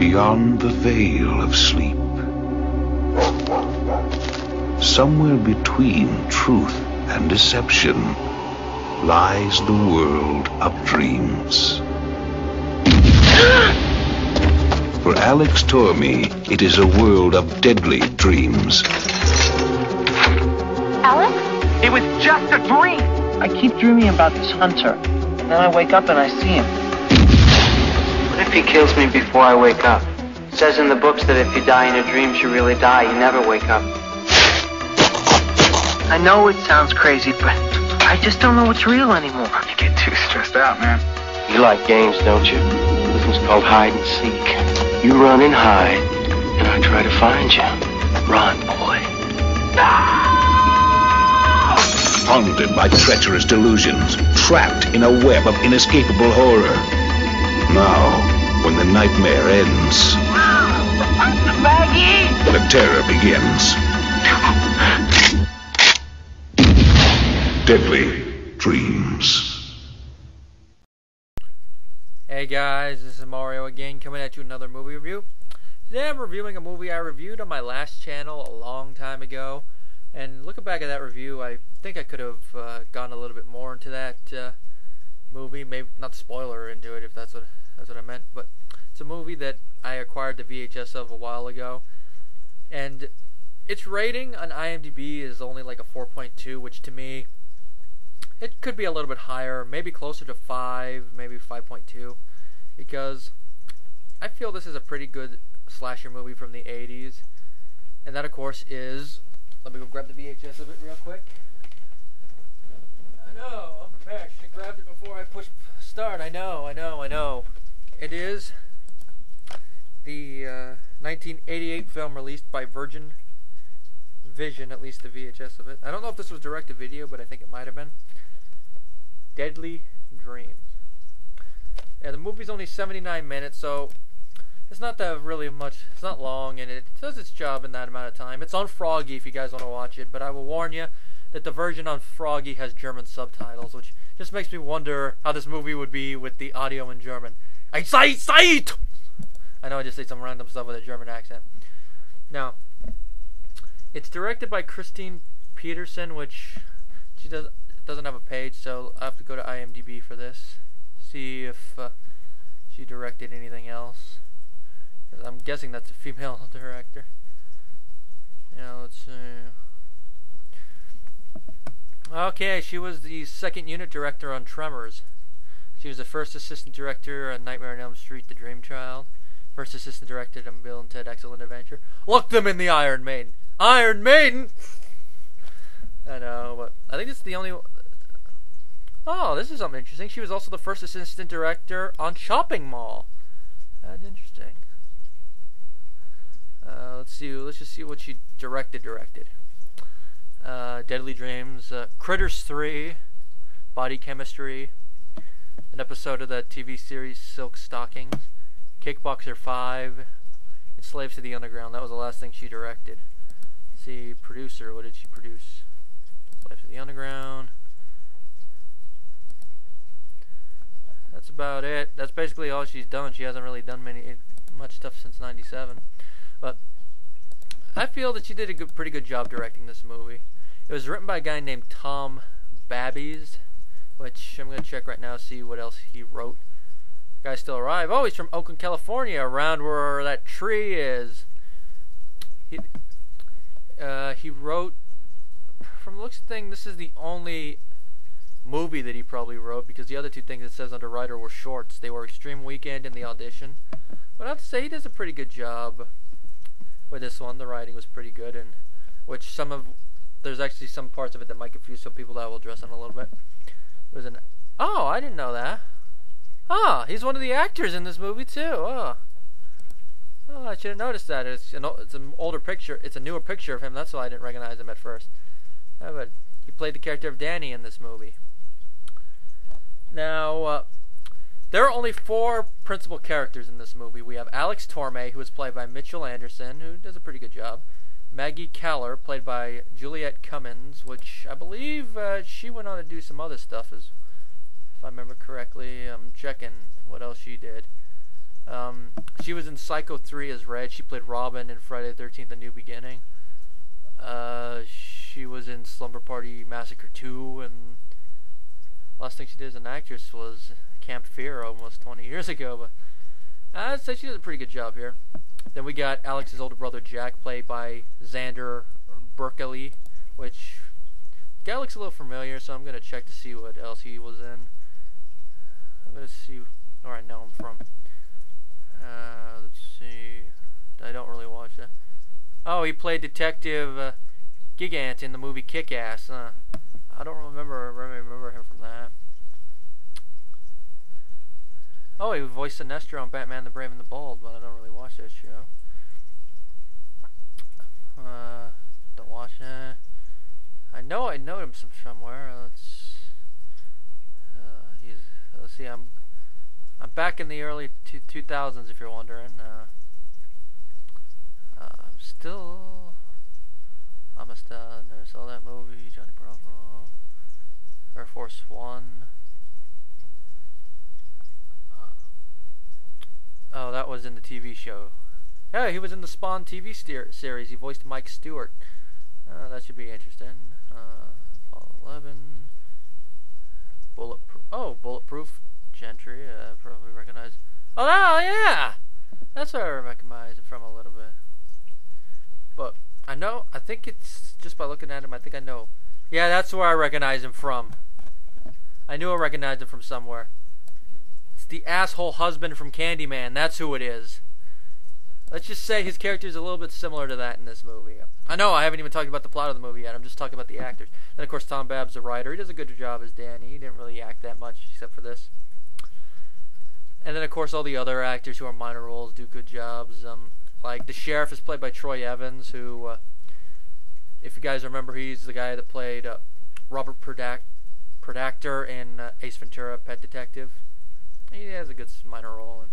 beyond the veil of sleep. Somewhere between truth and deception lies the world of dreams. For Alex Tormey, it is a world of deadly dreams. Alex? It was just a dream! I keep dreaming about this hunter, and then I wake up and I see him. What if he kills me before I wake up? It says in the books that if you die in your dreams, you really die. You never wake up. I know it sounds crazy, but I just don't know what's real anymore. You get too stressed out, man. You like games, don't you? This one's called hide and seek. You run and hide, and I try to find you. Run, boy. Haunted by treacherous delusions, trapped in a web of inescapable horror. Now, when the nightmare ends, Maggie! the terror begins. Deadly Dreams. Hey guys, this is Mario again, coming at you with another movie review. Today I'm reviewing a movie I reviewed on my last channel a long time ago. And looking back at that review, I think I could have gone a little bit more into that movie. Maybe not spoiler into it, if that's what I meant. But it's a movie that I acquired the VHS of a while ago, and its rating on IMDb is only like a 4.2, which to me, it could be a little bit higher, maybe closer to 5, maybe 5.2, because I feel this is a pretty good slasher movie from the 80s, and that of course is. Let me go grab the VHS of it real quick. I know, I'm prepared. I should have grabbed it before I push start. I know. It is the 1988 film released by Virgin Vision, at least the VHS of it. I don't know if this was direct-to-video, but I think it might have been. Deadly Dreams. Yeah, the movie's only 79 minutes, so it's not that really much. It's not long, and it does its job in that amount of time. It's on Froggy if you guys want to watch it, but I will warn you that the version on Froggy has German subtitles, which just makes me wonder how this movie would be with the audio in German. I know I just say some random stuff with a German accent. Now, it's directed by Christine Peterson, which she doesn't have a page, so I have to go to IMDb for this, see if she directed anything else. I'm guessing that's a female director. Let's see. Okay, she was the second unit director on Tremors. She was the first assistant director on Nightmare on Elm Street: The Dream Child. First assistant director on Bill and Ted: Excellent Adventure. Look them in the Iron Maiden. Iron Maiden! I know, but I think this is the only. Oh, this is something interesting. She was also the first assistant director on Shopping Mall. That's interesting. Let's just see what she directed. Deadly Dreams, Critters 3, Body Chemistry, an episode of the TV series Silk Stockings, Kickboxer 5, and Slaves to the Underground. That was the last thing she directed. Let's see, producer, what did she produce? Slaves to the Underground. That's about it. That's basically all she's done. She hasn't really done much stuff since '97. But I feel that she did a pretty good job directing this movie. It was written by a guy named Tom Babbies, which I'm going to check right now, see what else he wrote. Guy's still alive. Oh, he's from Oakland, California, around where that tree is. He wrote, from the looks of things, this is the only movie that he probably wrote, because the other two things it says under writer were shorts. They were Extreme Weekend and The Audition. But I have to say he does a pretty good job with this one. The writing was pretty good, and which there's actually some parts of it that might confuse some people that I will address in a little bit. Oh, I didn't know that. He's one of the actors in this movie too. Oh, I should have noticed that. It's an older picture. It's a newer picture of him. That's why I didn't recognize him at first. But he played the character of Danny in this movie. Now, there are only 4 principal characters in this movie. We have Alex Tormey, who is played by Mitchell Anderson, who does a pretty good job. Maggie Keller, played by Juliette Cummins, which I believe she went on to do some other stuff, if I remember correctly. I'm checking what else she did. She was in Psycho 3 as Red. She played Robin in Friday the 13th: A New Beginning. She was in Slumber Party Massacre 2, and last thing she did as an actress was Camp Fear almost 20 years ago. But I'd say she did a pretty good job here. Then we got Alex's older brother Jack, played by Xander Berkeley, which guy looks a little familiar, so I'm gonna check to see what else he was in. I'm gonna see where I know him from. Let's see. I don't really watch that. Oh, he played Detective Gigant in the movie Kick-Ass. I don't remember him from that. Oh, he voiced Sinestro on Batman: The Brave and the Bold, but I don't really watch that show. Don't watch that. I know him somewhere. Let's see. I'm back in the early 2000s, if you're wondering. I must never saw that movie. Johnny Bravo, Air Force One. Oh, that was in the TV show. Yeah, he was in the Spawn TV series. He voiced Mike Stewart. That should be interesting. Apollo 11. Bulletproof Gentry. I probably recognize. Oh, yeah! That's where I recognize him from a little bit. But I think it's just by looking at him, I think I know. Yeah, that's where I recognize him from. I knew I recognized him from somewhere. It's the asshole husband from Candyman. That's who it is. Let's just say his character is a little bit similar to that in this movie. I know I haven't even talked about the plot of the movie yet. I'm just talking about the actors. And of course, Tom Babb's the writer. He does a good job as Danny. He didn't really act that much except for this. And then of course all the other actors who are minor roles do good jobs. Like the sheriff is played by Troy Evans, who, if you guys remember, he's the guy that played Robert Predactor in Ace Ventura: Pet Detective. He has a good minor role,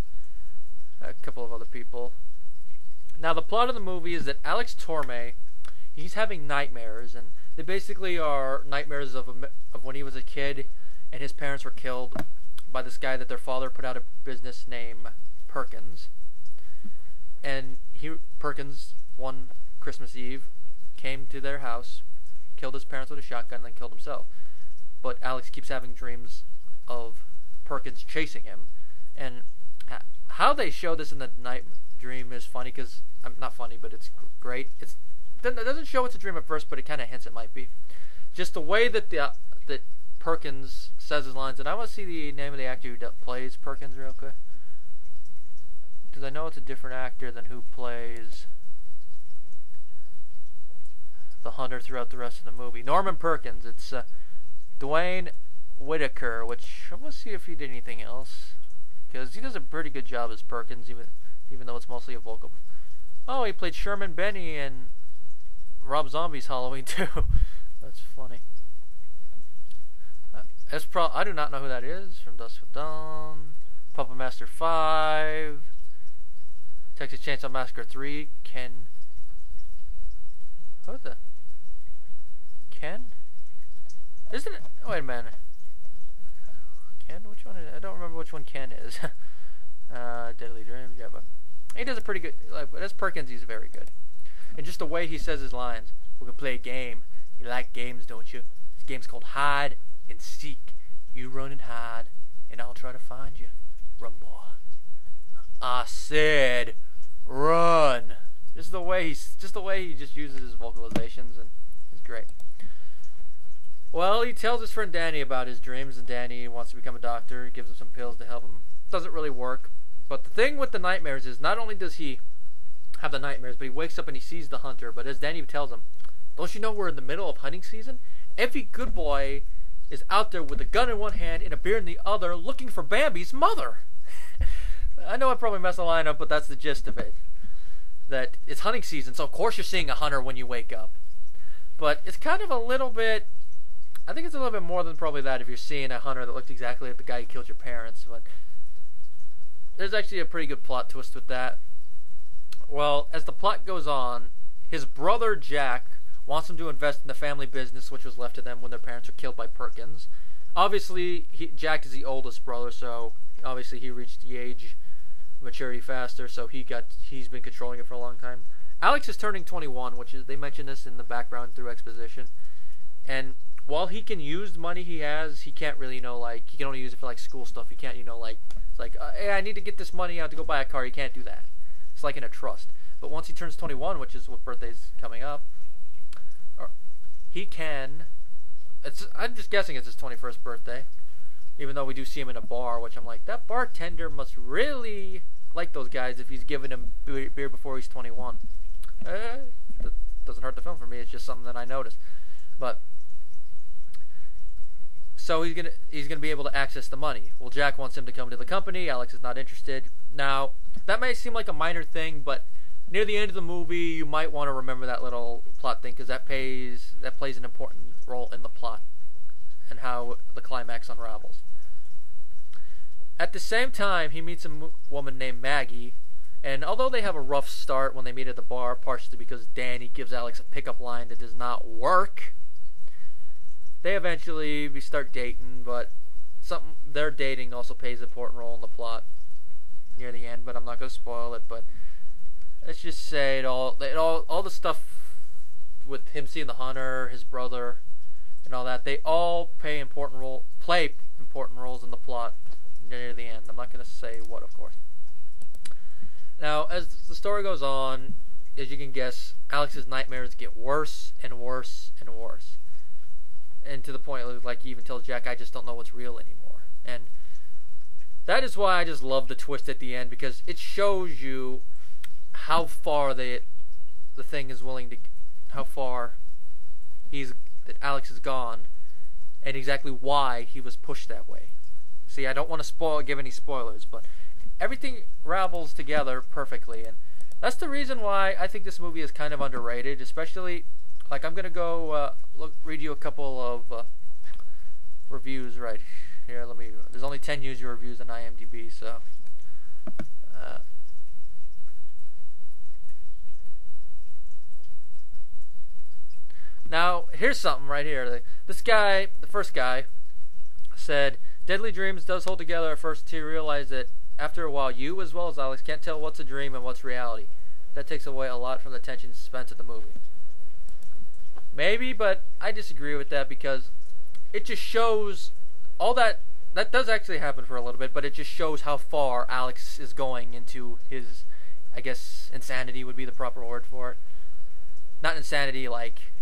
and a couple of other people. Now the plot of the movie is that Alex Torme, he's having nightmares, and they basically are nightmares of when he was a kid and his parents were killed by this guy that their father put out of business named Perkins. And Perkins, one Christmas Eve, came to their house, killed his parents with a shotgun, and then killed himself. But Alex keeps having dreams of Perkins chasing him. And how they show this in the night dream is funny, because, not funny, but it's great. It doesn't show it's a dream at first, but it kind of hints it might be. Just the way that that Perkins says his lines. And I want to see the name of the actor who plays Perkins real quick, because I know it's a different actor than who plays the hunter throughout the rest of the movie. Norman Perkins. It's Dwayne Whitaker, which I want to see if he did anything else, because he does a pretty good job as Perkins, even though it's mostly a vocal. Oh, he played Sherman Benny in Rob Zombie's Halloween 2. That's funny. I do not know who that is. From Dusk Till Dawn, Puppet Master 5, Texas Chainsaw Massacre 3, Ken. Who the? Ken? Isn't it? Oh, wait a minute. Ken? Which one is it? I don't remember which one Ken is. Deadly Dreams, yeah, but he does a pretty good, but as Perkins, he's very good. And just the way he says his lines. We're gonna play a game. You like games, don't you? This game's called Hide and Seek. You run and hide, and I'll try to find you. Run, boy. I said, run. Just the way he just uses his vocalizations, and it's great. Well, he tells his friend Danny about his dreams, and Danny wants to become a doctor. He gives him some pills to help him. Doesn't really work. But the thing with the nightmares is, not only does he have the nightmares, but he wakes up and he sees the hunter. But as Danny tells him, don't you know we're in the middle of hunting season? Every good boy is out there with a gun in one hand and a beer in the other, looking for Bambi's mother. I know I probably messed the line up, but that's the gist of it. That it's hunting season, so of course you're seeing a hunter when you wake up. But it's kind of a little bit, I think it's a little bit more than probably that if you're seeing a hunter that looks exactly like the guy who killed your parents. But there's actually a pretty good plot twist with that. Well, as the plot goes on, his brother Jack wants him to invest in the family business, which was left to them when their parents were killed by Perkins. Obviously, Jack is the oldest brother, so obviously he reached the age maturity faster, so he's been controlling it for a long time. Alex is turning 21, which is, they mention this in the background through exposition. And while he can use the money he has, he can't really, he can only use it for like school stuff. He can't, it's like, hey, I need to get this money out to go buy a car. He can't do that. It's like in a trust. But once he turns 21, which is what birthday's coming up, he can. I'm just guessing it's his 21st birthday, even though we do see him in a bar, which I'm like, that bartender must really like those guys if he's giving him beer before he's 21. That doesn't hurt the film for me. It's just something that I noticed. But so he's gonna be able to access the money. Well, Jack wants him to come to the company. Alex is not interested. Now that may seem like a minor thing, but near the end of the movie, you might want to remember that little plot thing, because that plays an important role in the plot and how the climax unravels. At the same time, he meets a woman named Maggie, and although they have a rough start when they meet at the bar, partially because Danny gives Alex a pickup line that does not work, they eventually start dating, but their dating also plays an important role in the plot near the end, but I'm not going to spoil it. But let's just say all the stuff with him seeing the hunter, his brother, and all that, they all play important roles in the plot near the end. I'm not going to say what, of course. Now, as the story goes on, as you can guess, Alex's nightmares get worse and worse and worse. And to the point, like, he even tells Jack, I just don't know what's real anymore. And that is why I just love the twist at the end, because it shows you how far that Alex has gone, and exactly why he was pushed that way. See, I don't want to give any spoilers, but everything ravels together perfectly, and that's the reason why I think this movie is kind of underrated. Especially, like, I'm gonna go read you a couple of reviews right here. There's only 10 user reviews on IMDb, so. Now, here's something right here. This guy, the first guy, said, Deadly Dreams does hold together at first until you realize that after a while, you, as well as Alex, can't tell what's a dream and what's reality. That takes away a lot from the tension and suspense of the movie. Maybe, but I disagree with that, because it just shows all that does actually happen for a little bit, but it just shows how far Alex is going into his, I guess, insanity would be the proper word for it. Not insanity like,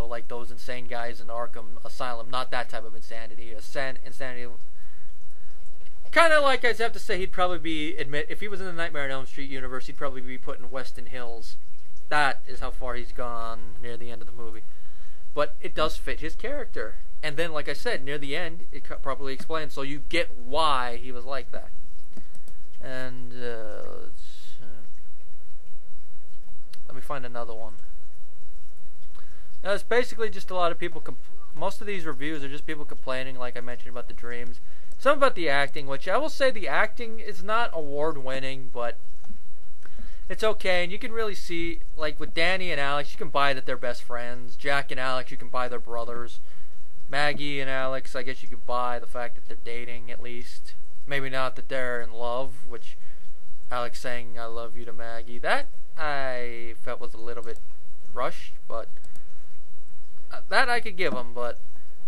like those insane guys in Arkham Asylum. Not that type of insanity. Insanity. Kind of like, I'd have to say, he'd probably if he was in the Nightmare on Elm Street universe, he'd probably be put in Weston Hills. That is how far he's gone near the end of the movie. But it does fit his character. And then, like I said, near the end, it properly explains, so you get why he was like that. And let me find another one. Now, it's basically just a lot of people. Most of these reviews are just people complaining, like I mentioned, about the dreams. Some about the acting, which I will say the acting is not award-winning, but it's okay. And you can really see, like with Danny and Alex, you can buy that they're best friends. Jack and Alex, you can buy they're brothers. Maggie and Alex, I guess you could buy the fact that they're dating, at least. Maybe not that they're in love, which Alex saying I love you to Maggie, that I felt was a little bit rushed, but that I could give them. But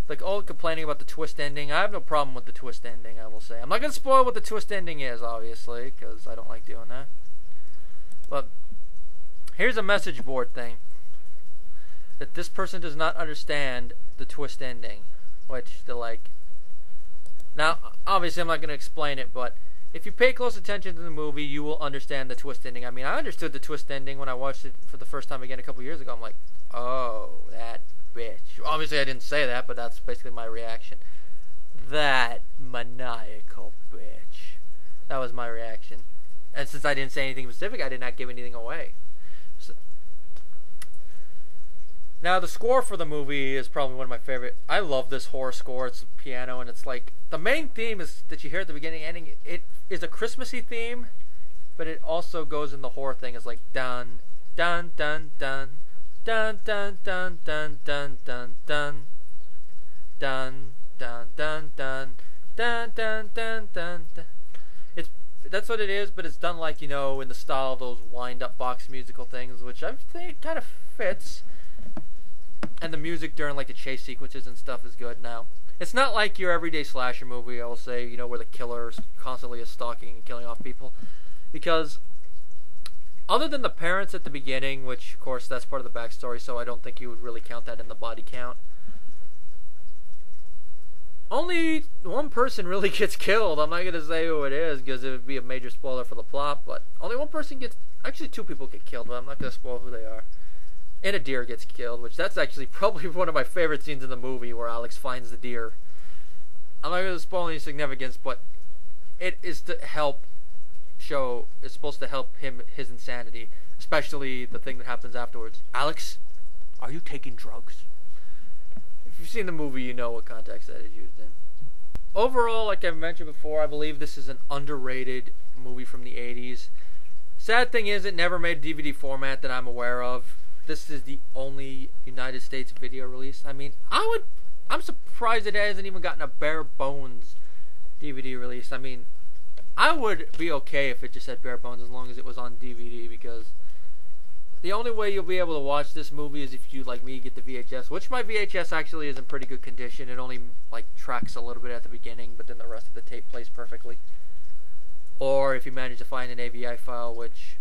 like all complaining about the twist ending, I have no problem with the twist ending, I will say. I'm not going to spoil what the twist ending is, obviously, because I don't like doing that. But here's a message board thing. That this person does not understand the twist ending, which they're like. Now, obviously, I'm not going to explain it, but if you pay close attention to the movie, you will understand the twist ending. I mean, I understood the twist ending when I watched it for the first time again a couple years ago. I'm like, oh, that bitch. Obviously, I didn't say that, but that's basically my reaction. That maniacal bitch. That was my reaction. And since I didn't say anything specific, I did not give anything away. Now, the score for the movie is probably one of my favorite. I love this horror score. It's a piano, and it's like the main theme is that you hear at the beginning and ending. It is a Christmassy theme, but it also goes in the horror thing. It's like dun dun dun dun dun dun dun dun dun dun dun dun dun dun dun dun dun dun dun. that's what it is, but it's done like, in the style of those wind-up box musical things, which I think kind of fits. And the music during like the chase sequences and stuff is good. Now, it's not like your everyday slasher movie, I will say, where the killer constantly is stalking and killing off people, because other than the parents at the beginning, which of course that's part of the backstory, so I don't think you would really count that in the body count. Only one person really gets killed. I'm not going to say who it is because it would be a major spoiler for the plot, but only one person gets... Actually, two people get killed, but I'm not going to spoil who they are. And a deer gets killed, which that's actually probably one of my favorite scenes in the movie where Alex finds the deer. I'm not going to spoil any significance, but it is to help show... It's supposed to help him, his insanity, especially the thing that happens afterwards. Alex, are you taking drugs? If you've seen the movie, you know what context that is used in. Overall, like I've mentioned before, I believe this is an underrated movie from the 80s. Sad thing is, it never made DVD format that I'm aware of. This is the only United States video release. I mean, I'm surprised it hasn't even gotten a bare bones DVD release. I mean, I would be okay if it just had bare bones as long as it was on DVD, because the only way you'll be able to watch this movie is if you, like me, get the VHS, which my VHS actually is in pretty good condition. It only, like, tracks a little bit at the beginning, but then the rest of the tape plays perfectly. Or if you manage to find an AVI file, which...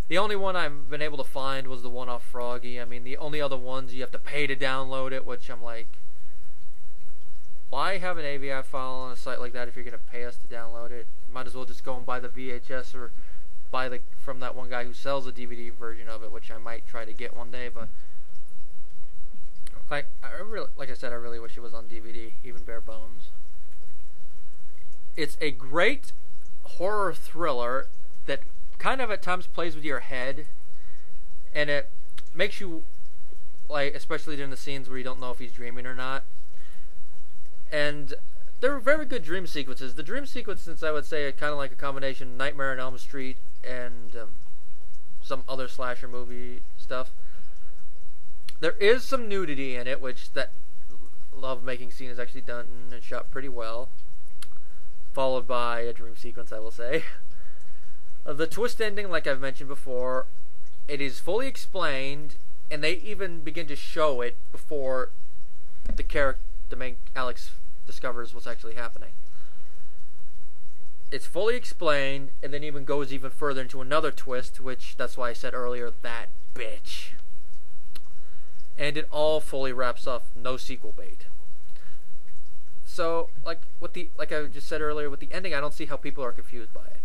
The only one I've been able to find was the one off Froggy. I mean, the only other ones, you have to pay to download it, which I'm like... Why have an AVI file on a site like that if you're going to pay us to download it? Might as well just go and buy the VHS or... buy from that one guy who sells a DVD version of it, which I might try to get one day, but like I said, I really wish it was on DVD, even bare bones. It's a great horror thriller that kind of at times plays with your head, and it makes you, like, especially during the scenes where you don't know if he's dreaming or not. And they're very good dream sequences. The dream sequences, I would say, are kind of like a combination of Nightmare on Elm Street and some other slasher movie stuff. There is some nudity in it, which that love-making scene is actually done and shot pretty well. Followed by a dream sequence, I will say. The twist ending, like I've mentioned before, it is fully explained, and they even begin to show it before the main Alex discovers what's actually happening. It's fully explained, and then even goes even further into another twist, which that's why I said earlier, that bitch. And it all fully wraps up, no sequel bait. So, like I just said earlier, with the ending, I don't see how people are confused by it.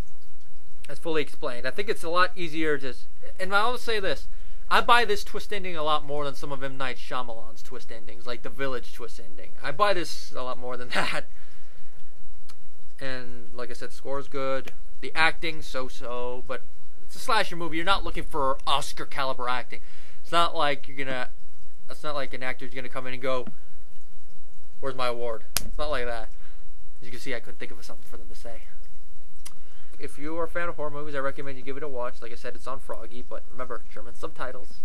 It's fully explained. I think it's a lot easier to... And I'll say this, I buy this twist ending a lot more than some of M. Night Shyamalan's twist endings, like The Village twist ending. I buy this a lot more than that. And like I said, the score's good. The acting, so-so, but it's a slasher movie. You're not looking for Oscar caliber acting. It's not like it's not like an actor's gonna come in and go, "Where's my award?" It's not like that. As you can see, I couldn't think of something for them to say. If you are a fan of horror movies, I recommend you give it a watch. Like I said, it's on Froggy, but remember, German subtitles.